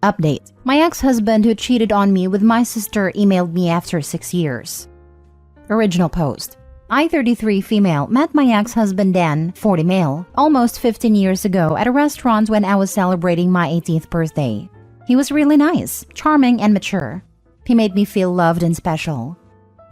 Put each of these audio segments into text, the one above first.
Update. My ex-husband who cheated on me with my sister emailed me after 6 years. Original post. I, 33 female, met my ex-husband Dan, 40 male, almost 15 years ago at a restaurant when I was celebrating my 18th birthday. He was really nice, charming, and mature. He made me feel loved and special.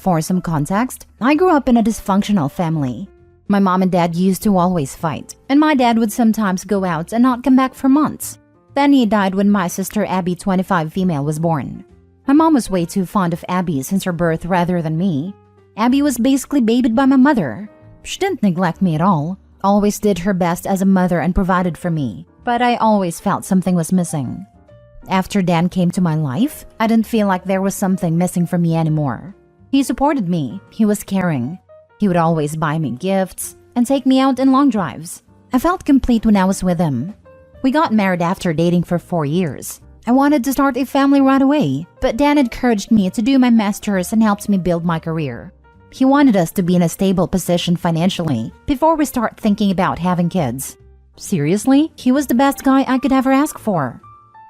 For some context, I grew up in a dysfunctional family. My mom and dad used to always fight, and my dad would sometimes go out and not come back for months. Then he died when my sister Abby, 25 female, was born. My mom was way too fond of Abby since her birth rather than me. Abby was basically babied by my mother. She didn't neglect me at all, always did her best as a mother and provided for me, but I always felt something was missing. After Dan came to my life, I didn't feel like there was something missing from me anymore. He supported me, he was caring. He would always buy me gifts and take me out in long drives. I felt complete when I was with him. We got married after dating for 4 years. I wanted to start a family right away, but Dan encouraged me to do my master's and helped me build my career. He wanted us to be in a stable position financially before we start thinking about having kids. Seriously, he was the best guy I could ever ask for.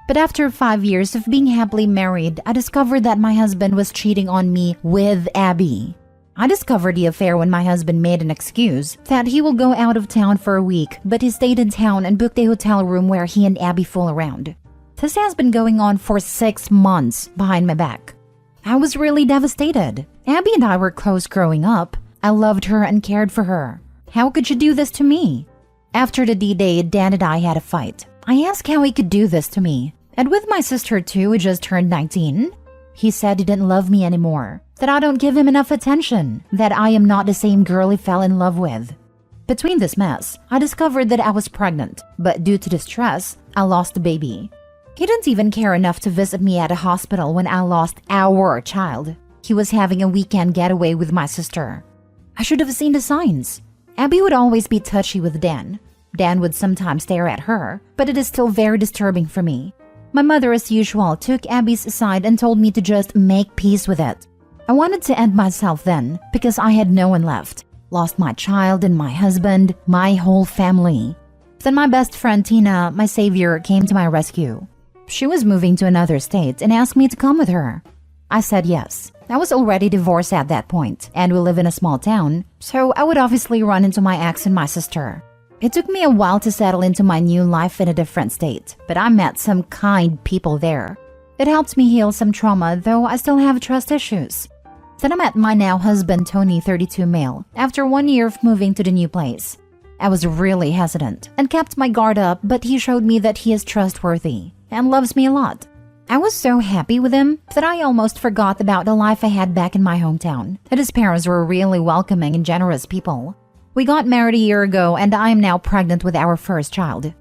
But after 5 years of being happily married, I discovered that my husband was cheating on me with Abby. I discovered the affair when my husband made an excuse that he will go out of town for a week, but he stayed in town and booked a hotel room where he and Abby fool around. This has been going on for 6 months behind my back. I was really devastated. Abby and I were close growing up. I loved her and cared for her. How could you do this to me? After the D-Day, Dan and I had a fight. I asked how he could do this to me. And with my sister too, who just turned 19, he said he didn't love me anymore, that I don't give him enough attention, that I am not the same girl he fell in love with. Between this mess, I discovered that I was pregnant, but due to the stress, I lost the baby. He didn't even care enough to visit me at a hospital when I lost our child. He was having a weekend getaway with my sister. I should have seen the signs. Abby would always be touchy with Dan. Dan would sometimes stare at her, but it is still very disturbing for me. My mother, as usual, took Abby's side and told me to just make peace with it. I wanted to end myself then because I had no one left. Lost my child and my husband, my whole family. Then my best friend Tina, my savior, came to my rescue. She was moving to another state and asked me to come with her. I said yes. I was already divorced at that point, and we live in a small town, so I would obviously run into my ex and my sister. It took me a while to settle into my new life in a different state, but I met some kind people there. It helped me heal some trauma, though I still have trust issues. Then I met my now husband Tony, 32 male, after 1 year of moving to the new place. I was really hesitant and kept my guard up, but he showed me that he is trustworthy and loves me a lot. I was so happy with him that I almost forgot about the life I had back in my hometown, and his parents were really welcoming and generous people. We got married a year ago and I am now pregnant with our first child.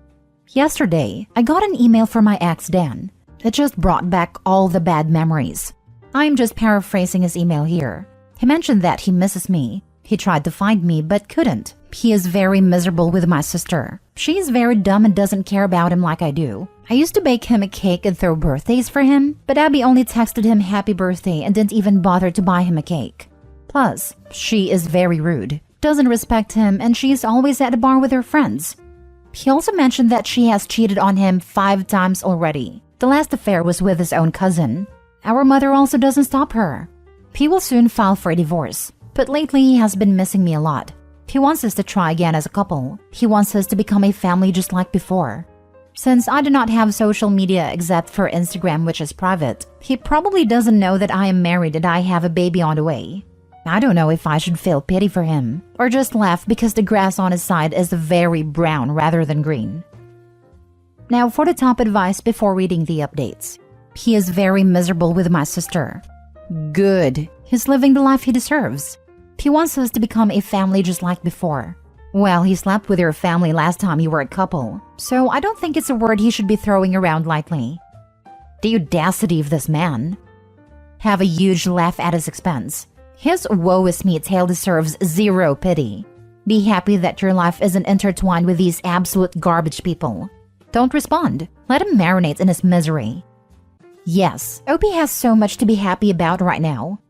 Yesterday, I got an email from my ex Dan. It just brought back all the bad memories. I'm just paraphrasing his email here. He mentioned that he misses me. He tried to find me but couldn't. He is very miserable with my sister. She is very dumb and doesn't care about him like I do. I used to bake him a cake and throw birthdays for him, but Abby only texted him happy birthday and didn't even bother to buy him a cake. Plus, she is very rude, doesn't respect him, and she is always at a bar with her friends. He also mentioned that she has cheated on him 5 times already. The last affair was with his own cousin. Our mother also doesn't stop her. He will soon file for a divorce, but lately he has been missing me a lot. He wants us to try again as a couple. He wants us to become a family just like before. Since I do not have social media except for Instagram, which is private, he probably doesn't know that I am married and I have a baby on the way. I don't know if I should feel pity for him or just laugh because the grass on his side is very brown rather than green. Now for the top advice before reading the updates. He is very miserable with my sister. Good. He's living the life he deserves. He wants us to become a family just like before. Well, he slept with your family last time you were a couple, so I don't think it's a word he should be throwing around lightly. The audacity of this man. Have a huge laugh at his expense. His woe is me tale deserves zero pity. Be happy that your life isn't intertwined with these absolute garbage people. Don't respond. Let him marinate in his misery. Yes, Opie has so much to be happy about right now.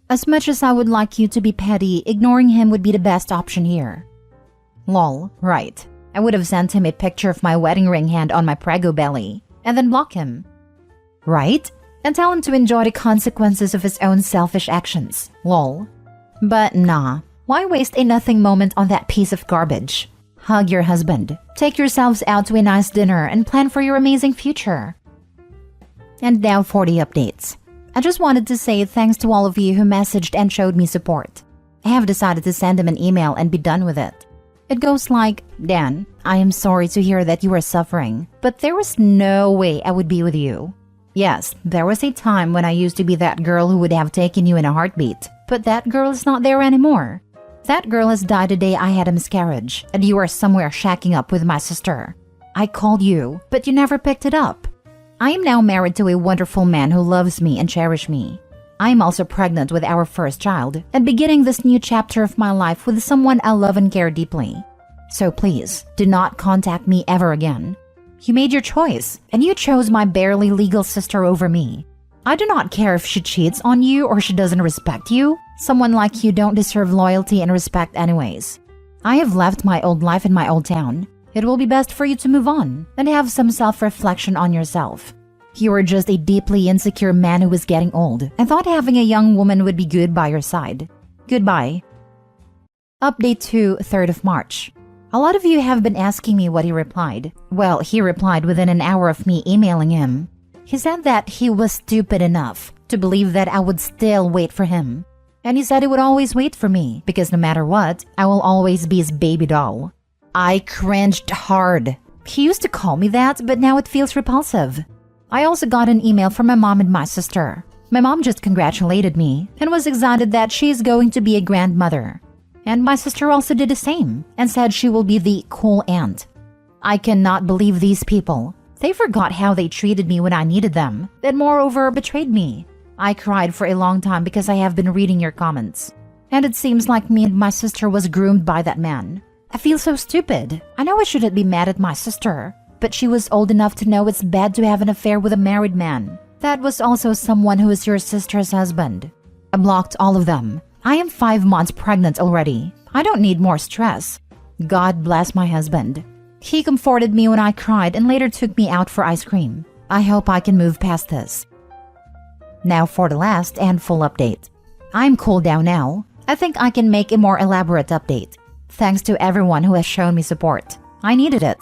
As much as I would like you to be petty, ignoring him would be the best option here. Lol, right. I would have sent him a picture of my wedding ring hand on my prego belly, and then block him. right? And tell him to enjoy the consequences of his own selfish actions. Lol. But nah, why waste a nothing moment on that piece of garbage? Hug your husband, take yourselves out to a nice dinner, and plan for your amazing future. And now for the updates. I just wanted to say thanks to all of you who messaged and showed me support. I have decided to send him an email and be done with it. It goes like, Dan, I am sorry to hear that you are suffering, but there was no way I would be with you. Yes, there was a time when I used to be that girl who would have taken you in a heartbeat, but that girl is not there anymore. That girl has died the day I had a miscarriage, and you are somewhere shacking up with my sister. I called you, but you never picked it up. I am now married to a wonderful man who loves me and cherishes me. I am also pregnant with our first child and beginning this new chapter of my life with someone I love and care deeply. So please, do not contact me ever again. You made your choice, and you chose my barely legal sister over me. I do not care if she cheats on you or she doesn't respect you. Someone like you don't deserve loyalty and respect anyways. I have left my old life in my old town. It will be best for you to move on and have some self-reflection on yourself. You are just a deeply insecure man who is getting old and thought having a young woman would be good by your side. Goodbye. Update to 3rd of March. A lot of you have been asking me what he replied. Well, he replied within an hour of me emailing him. He said that he was stupid enough to believe that I would still wait for him. And he said he would always wait for me because no matter what, I will always be his baby doll. I cringed hard. He used to call me that, but now it feels repulsive. I also got an email from my mom and my sister. My mom just congratulated me and was excited that she is going to be a grandmother. And my sister also did the same and said she will be the cool aunt. I cannot believe these people. They forgot how they treated me when I needed them, and moreover betrayed me. I cried for a long time because I have been reading your comments. And it seems like me and my sister was groomed by that man. I feel so stupid. I know I shouldn't be mad at my sister, but she was old enough to know it's bad to have an affair with a married man. That was also someone who is your sister's husband. I blocked all of them. I am 5 months pregnant already. I don't need more stress. God bless my husband. He comforted me when I cried and later took me out for ice cream. I hope I can move past this. Now for the last and full update. I'm cooled down now. I think I can make a more elaborate update. Thanks to everyone who has shown me support. I needed it.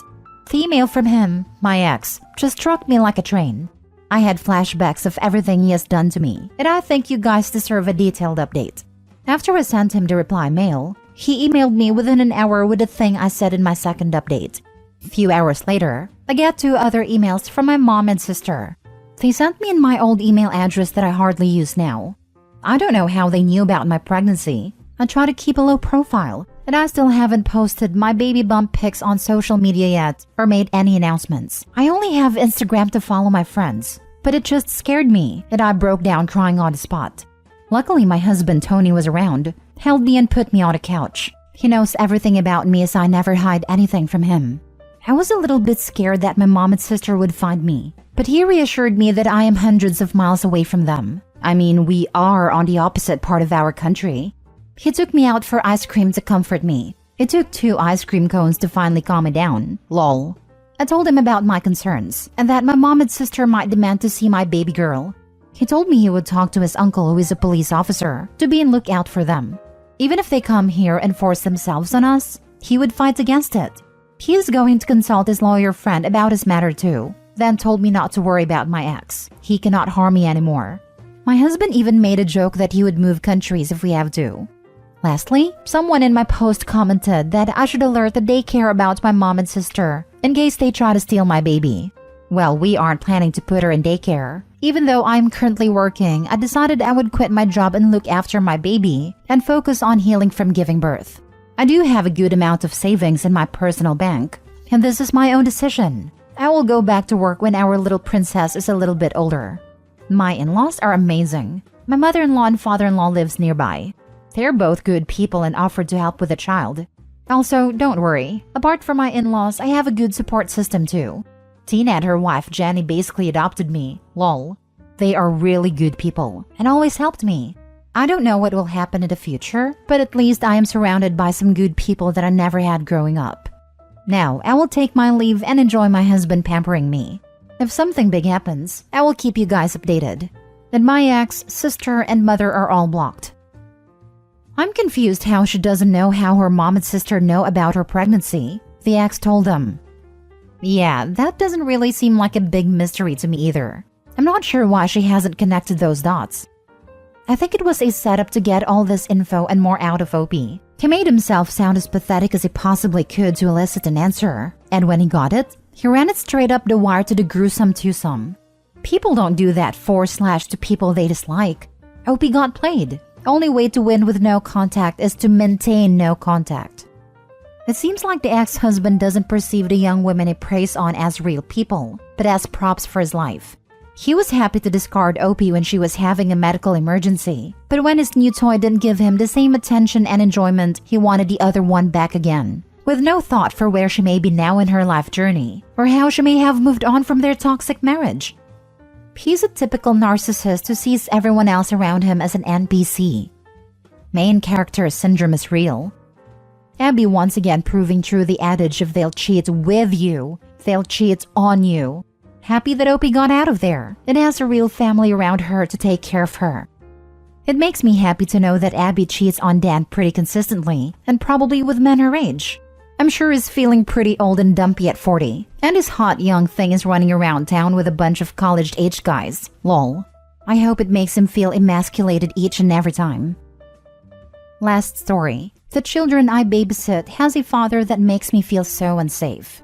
The email from him, my ex, just struck me like a train. I had flashbacks of everything he has done to me, and I think you guys deserve a detailed update. After I sent him the reply mail, he emailed me within an hour with the thing I said in my second update. A few hours later, I got 2 other emails from my mom and sister. They sent me in my old email address that I hardly use now. I don't know how they knew about my pregnancy. I try to keep a low profile, and I still haven't posted my baby bump pics on social media yet or made any announcements. I only have Instagram to follow my friends, but it just scared me and I broke down crying on the spot. Luckily, my husband Tony was around, held me and put me on a couch. He knows everything about me as I never hide anything from him. I was a little bit scared that my mom and sister would find me, but he reassured me that I am hundreds of miles away from them. I mean, we are on the opposite part of our country. He took me out for ice cream to comfort me. It took 2 ice cream cones to finally calm me down. Lol. I told him about my concerns and that my mom and sister might demand to see my baby girl. He told me he would talk to his uncle, who is a police officer, to be on lookout for them. Even if they come here and force themselves on us, he would fight against it. He is going to consult his lawyer friend about his matter too, then told me not to worry about my ex. He cannot harm me anymore. My husband even made a joke that he would move countries if we have to. Lastly, someone in my post commented that I should alert the daycare about my mom and sister in case they try to steal my baby. Well, we aren't planning to put her in daycare. Even though I'm currently working, I decided I would quit my job and look after my baby and focus on healing from giving birth. I do have a good amount of savings in my personal bank, and this is my own decision. I will go back to work when our little princess is a little bit older. My in-laws are amazing. My mother-in-law and father-in-law lives nearby. They're both good people and offered to help with the child. Also, don't worry. Apart from my in-laws, I have a good support system too. Tina and her wife Jenny basically adopted me. Lol. They are really good people and always helped me. I don't know what will happen in the future, but at least I am surrounded by some good people that I never had growing up. Now, I will take my leave and enjoy my husband pampering me. If something big happens, I will keep you guys updated. And my ex, sister, and mother are all blocked. I'm confused how she doesn't know how her mom and sister know about her pregnancy. The ex told them. Yeah, that doesn't really seem like a big mystery to me either. I'm not sure why she hasn't connected those dots. I think it was a setup to get all this info and more out of Opie. He made himself sound as pathetic as he possibly could to elicit an answer. And when he got it, he ran it straight up the wire to the gruesome twosome. People don't do that to people they dislike. Opie got played. Only way to win with no contact is to maintain no contact. It seems like the ex-husband doesn't perceive the young women he preys on as real people, but as props for his life. He was happy to discard Opie when she was having a medical emergency, but when his new toy didn't give him the same attention and enjoyment, he wanted the other one back again, with no thought for where she may be now in her life journey, or how she may have moved on from their toxic marriage. He's a typical narcissist who sees everyone else around him as an NPC. Main character syndrome is real. Abby once again proving true the adage of they'll cheat with you, they'll cheat on you. Happy that Opie got out of there and has a real family around her to take care of her. It makes me happy to know that Abby cheats on Dan pretty consistently and probably with men her age. I'm sure he's feeling pretty old and dumpy at 40, and his hot young thing is running around town with a bunch of college-aged guys. Lol. I hope it makes him feel emasculated each and every time. Last story. The children I babysit has a father that makes me feel so unsafe.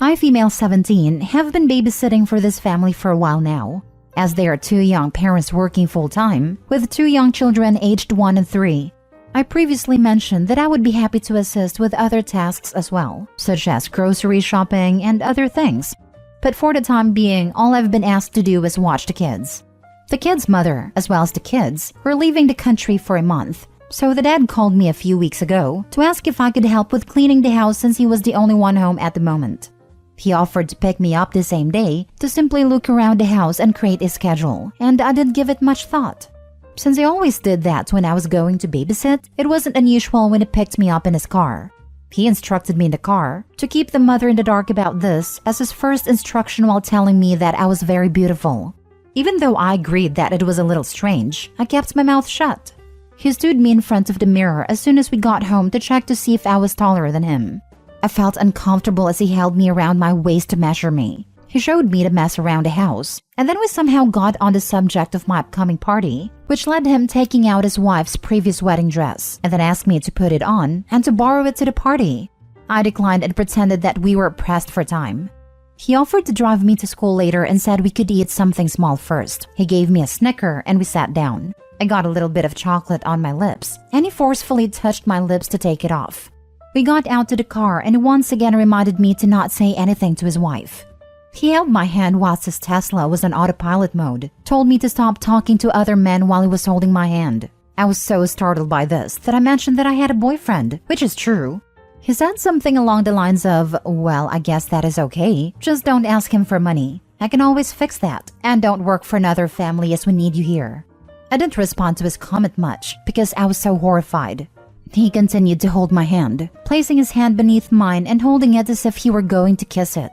I, female 17, have been babysitting for this family for a while now, as they are two young parents working full-time, with two young children aged 1 and 3. I previously mentioned that I would be happy to assist with other tasks as well, such as grocery shopping and other things. But for the time being, all I've been asked to do is watch the kids. The kids' mother, as well as the kids, were leaving the country for a month, so the dad called me a few weeks ago to ask if I could help with cleaning the house since he was the only one home at the moment. He offered to pick me up the same day to simply look around the house and create a schedule, and I didn't give it much thought. Since he always did that when I was going to babysit, it wasn't unusual when he picked me up in his car. He instructed me in the car to keep the mother in the dark about this as his first instruction while telling me that I was very beautiful. Even though I agreed that it was a little strange, I kept my mouth shut. He stood me in front of the mirror as soon as we got home to check to see if I was taller than him. I felt uncomfortable as he held me around my waist to measure me. He showed me to mess around the house, and then we somehow got on the subject of my upcoming party, which led him taking out his wife's previous wedding dress, and then asked me to put it on and to borrow it to the party. I declined and pretended that we were pressed for time. He offered to drive me to school later and said we could eat something small first. He gave me a Snicker and we sat down. I got a little bit of chocolate on my lips, and he forcefully touched my lips to take it off. We got out to the car and he once again reminded me to not say anything to his wife. He held my hand whilst his Tesla was on autopilot mode, told me to stop talking to other men while he was holding my hand. I was so startled by this that I mentioned that I had a boyfriend, which is true. He said something along the lines of, well, I guess that is okay, just don't ask him for money. I can always fix that, and don't work for another family as we need you here. I didn't respond to his comment much because I was so horrified. He continued to hold my hand, placing his hand beneath mine and holding it as if he were going to kiss it.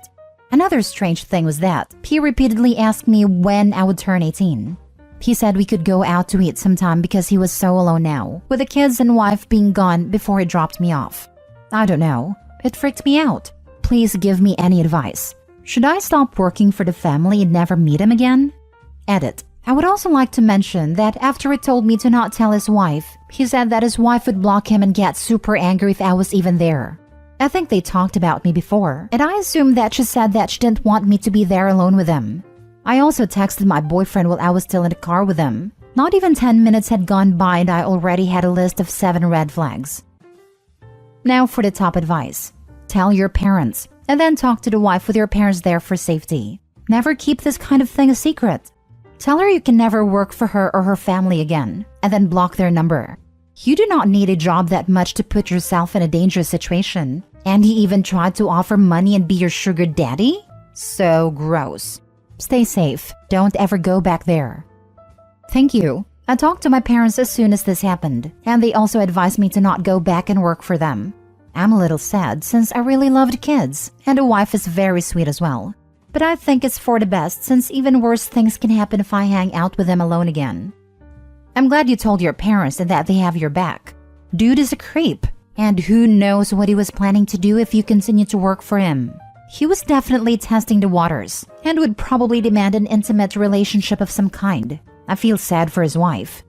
Another strange thing was that he repeatedly asked me when I would turn 18. He said we could go out to eat sometime because he was so alone now, with the kids and wife being gone before he dropped me off. I don't know. It freaked me out. Please give me any advice. Should I stop working for the family and never meet him again? Edit. I would also like to mention that after he told me to not tell his wife, he said that his wife would block him and get super angry if I was even there. I think they talked about me before, and I assumed that she said that she didn't want me to be there alone with him. I also texted my boyfriend while I was still in the car with him. Not even 10 minutes had gone by and I already had a list of 7 red flags. Now for the top advice. Tell your parents, and then talk to the wife with your parents there for safety. Never keep this kind of thing a secret. Tell her you can never work for her or her family again, and then block their number. You do not need a job that much to put yourself in a dangerous situation. And he even tried to offer money and be your sugar daddy? So gross. Stay safe. Don't ever go back there. Thank you. I talked to my parents as soon as this happened, and they also advised me to not go back and work for them. I'm a little sad since I really loved kids, and the wife is very sweet as well. but I think it's for the best since even worse things can happen if I hang out with them alone again. I'm glad you told your parents and that they have your back. Dude is a creep, and who knows what he was planning to do if you continue to work for him. He was definitely testing the waters and would probably demand an intimate relationship of some kind. I feel sad for his wife.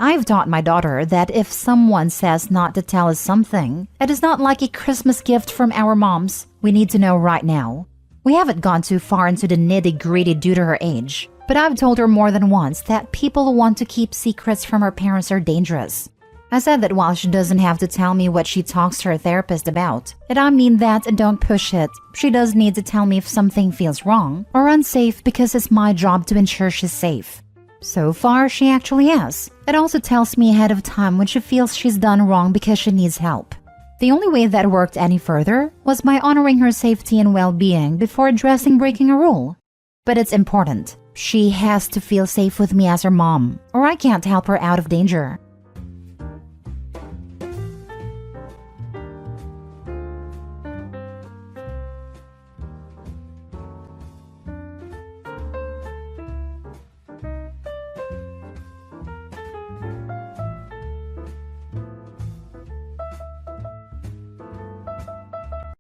I've taught my daughter that if someone says not to tell us something, it is not like a Christmas gift from our moms. We need to know right now. We haven't gone too far into the nitty-gritty due to her age, but I've told her more than once that people who want to keep secrets from her parents are dangerous. I said that while she doesn't have to tell me what she talks to her therapist about, and I mean that and don't push it, she does need to tell me if something feels wrong or unsafe because it's my job to ensure she's safe. So far, she actually has. It also tells me ahead of time when she feels she's done wrong because she needs help. The only way that worked any further was by honoring her safety and well-being before addressing breaking a rule. But it's important. She has to feel safe with me as her mom, or I can't help her out of danger.